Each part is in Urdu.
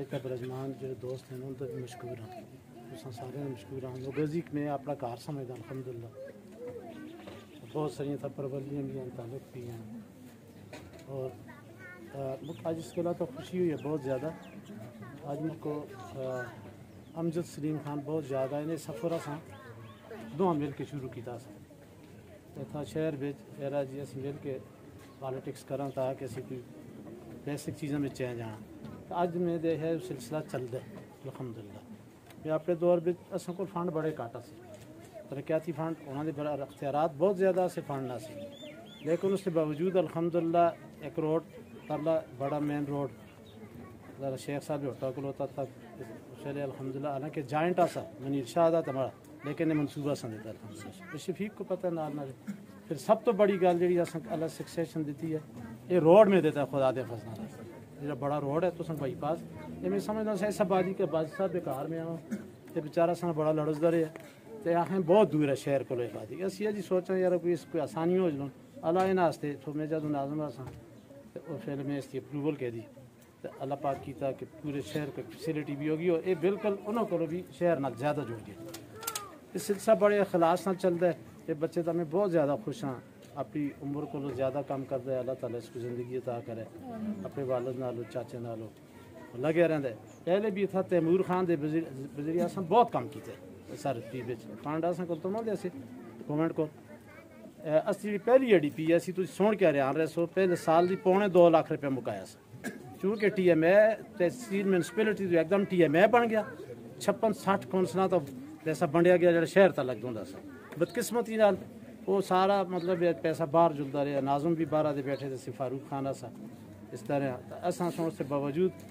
تاج کا برجمان جو دوست ہیں ان تو مشکور ہیں سارے مشکور ہیں غزی میں اپنا کار سمجھتا الحمدللہ بہت ساری پرولیاں بھی ہیں تعلق بھی ہیں اور آج اس کے علاوہ تو خوشی ہوئی ہے بہت زیادہ آج مجھ کو امجد سلیم خان بہت زیادہ انہیں سفر سا دو مل کے شروع کیا تھا شہر بچ ایرا جی اِس مل کے پالیٹکس کریں تاکہ اسی کوئی بیسک چیزوں میں چینج آنا اج میں دے ہے سلسلہ چلتا ہے الحمدللہ میں اپنے دور میں اصل کو فنڈ بڑے کاٹا سے ترقیاتی فنڈ انہوں نے اختیارات بہت زیادہ سے فنڈ نہ سی لیکن اس کے باوجود الحمدللہ ایک روڈ ترلا بڑا مین روڈ ذرا شیخ صاحب ہوتا کو ہوتا تھا چلے الحمدللہ حالانکہ جائنٹ آسا منیر شاہ دا تمہارا لیکن یہ منصوبہ سن دیتا الحمدللہ شفیق کو پتہ نال پھر سب تو بڑی گل جی اللہ سکسیشن دیتی ہے یہ روڈ میں دیتا ہے خدا دے فضل جو بڑا روڈ ہے تو سن بائی پاس یہ میں سمجھنا سا ایسا بازی کے بادشاہ صاحب بیکار میں آؤں یہ بیچارہ سن بڑا لڑز در ہے تو آخیں بہت دور ہے شہر کو لے بازی اسی جی سوچیں یار کوئی اس کوئی آسانی ہو جلوں اللہ ناستے تو میں جدوں ناظم آسان تو پھر میں اس کی اپروول کہہ دی تو اللہ پاک کیتا کہ پورے شہر کو فیسلٹی بھی ہوگی اور یہ بالکل انہوں کو بھی شہر نال زیادہ جڑ گیا اس سلسلہ بڑے اخلاص نال چلتا ہے یہ بچے تو میں بہت زیادہ خوش ہاں اپنی عمر کو زیادہ کام کرتا ہے اللہ تعالیٰ اس کو زندگی عطا کرے اپنے والد نالو چاچے نالو لگے رہتا ہے پہلے بھی تھا تیمور خان دے وزیر اعظم بہت کام کیتے سر پی بچ فنڈ آسان کو تو نہ دے گورنمنٹ کو اسی پہلی ایڈی پی اسی تو سن کے رہے رہے سو پہلے سال دی پونے 2 لاکھ روپے مکایا سا چونکہ ٹی ایم اے تحصیل میونسپلٹی تو ایک دم ٹی ایم اے بن گیا 56-60 کونسلاں تو پیسہ بنڈیا گیا جڑا شہر تک لگ دا سا بدقسمتی نال وہ سارا مطلب پیسہ باہر جلتا رہا ناظم بھی باہر دے بیٹھے تھے فاروق خانہ سا اس طرح اصل سن سے باوجود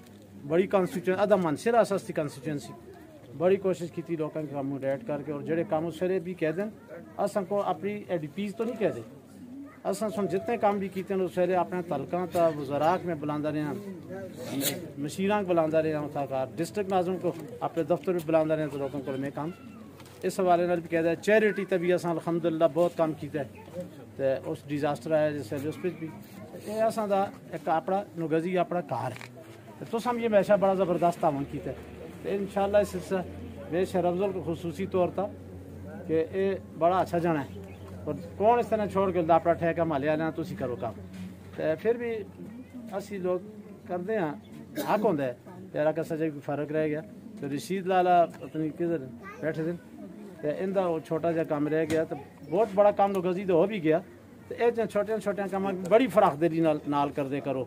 بڑی کانسٹیچوئن ادا منصر اساس کانسٹیچوئنسی بڑی کوشش کی تھی لوگوں کے کاموں ریٹ کر کے اور جڑے کام سرے بھی کہہ دیں اصل کو اپنی ایڈ ڈی پیز تو نہیں کہہ دیں اصل سن جتنے کام بھی کیتے ہیں اس سرے اپنے تلکاں تا وزراء میں بلاندہ رہے ہیں مشیراں بلاندہ رہے ہیں تاکہ ڈسٹرکٹ ناظم کو اپنے دفتر میں بلاندہ رہے ہیں تو لوگوں کو میں کام اس حوالے بھی کہہ ہے چیریٹی تبھی اصل الحمدللہ بہت کام کیتا ہے تو اس ڈیزاسٹر آیا جیسے اس پہ بھی یہ اصل دا ایک اپنا نگزی اپنا کار ہے تو ہم یہ ہمیشہ بڑا زبردست تعاون کیتا ہے تو انشاءاللہ اس سلسلہ میں شہر افضل کو خصوصی طور تھا کہ یہ بڑا اچھا جانا ہے اور کون اس طرح چھوڑ کے اپنا ٹھیکہ مالیا لینا تھی کرو کام تو پھر بھی اسی لوگ کرتے ہیں حق ہوتا ہے پیرا کا سجا کوئی فرق رہ گیا تو رشید لالا اپنی کدھر بیٹھے تھے تو ان کا وہ چھوٹا جا کام رہ گیا تو بہت بڑا کام تو غزی تو ہو بھی گیا تو یہ چھوٹے کام بڑی فراخ دلی نال کر دے کرو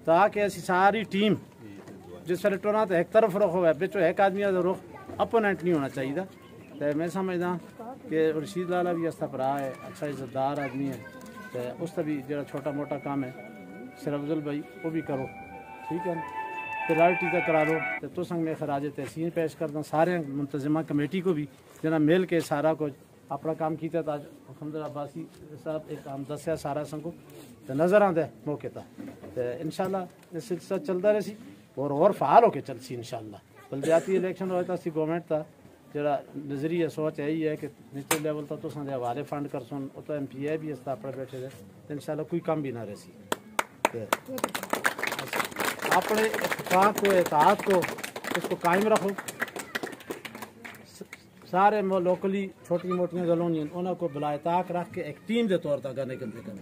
تاکہ ایسی ساری ٹیم جس طرح ٹونا تو ایک طرف رخ ہوا بچوں ایک آدمی کا رخ اپوننٹ نہیں ہونا چاہیے تو میں سمجھدا کہ رشید لالا بھی اس کا بھرا ہے اچھا عزت دار آدمی ہے تو اس کا بھی جڑا چھوٹا موٹا کام ہے شہر افضل بھائی وہ بھی کرو ٹھیک ہے پرائرٹی کا کرا لو تو سنگ میں خراج تحسین پیش کرتا سارے منتظمہ کمیٹی کو بھی جنا مل کے سارا کچھ اپنا کام کیتا تھا الحمدللہ عباسی صاحب ایک کام دسیا سارا سنگ کو تو نظر آتا ہے موقع تھا تو انشاءاللہ یہ سلسلہ چلتا رہے سی اور فعال ہو کے چل سی انشاءاللہ بلدیاتی الیکشن ہوتا سی گورنمنٹ تھا جڑا نظریہ سوچ یہی ہے کہ نیچے لیول تھا تو سن حوالے فنڈ کر سن تو ایم پی اے بھی اس طرح بیٹھے تھے تو انشاءاللہ کوئی کم بھی نہ رہ سی اپنے اتفاق کو اتحاد کو اس کو قائم رکھو سارے لوکلی چھوٹی موٹیاں گلوں نہیں انہوں کو بلا اتحاد رکھ کے ایک ٹیم دے طور پر گانے کرنے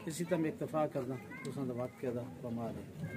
اسی طرح میں اتفاق کرنا اس نے بات کیا تھا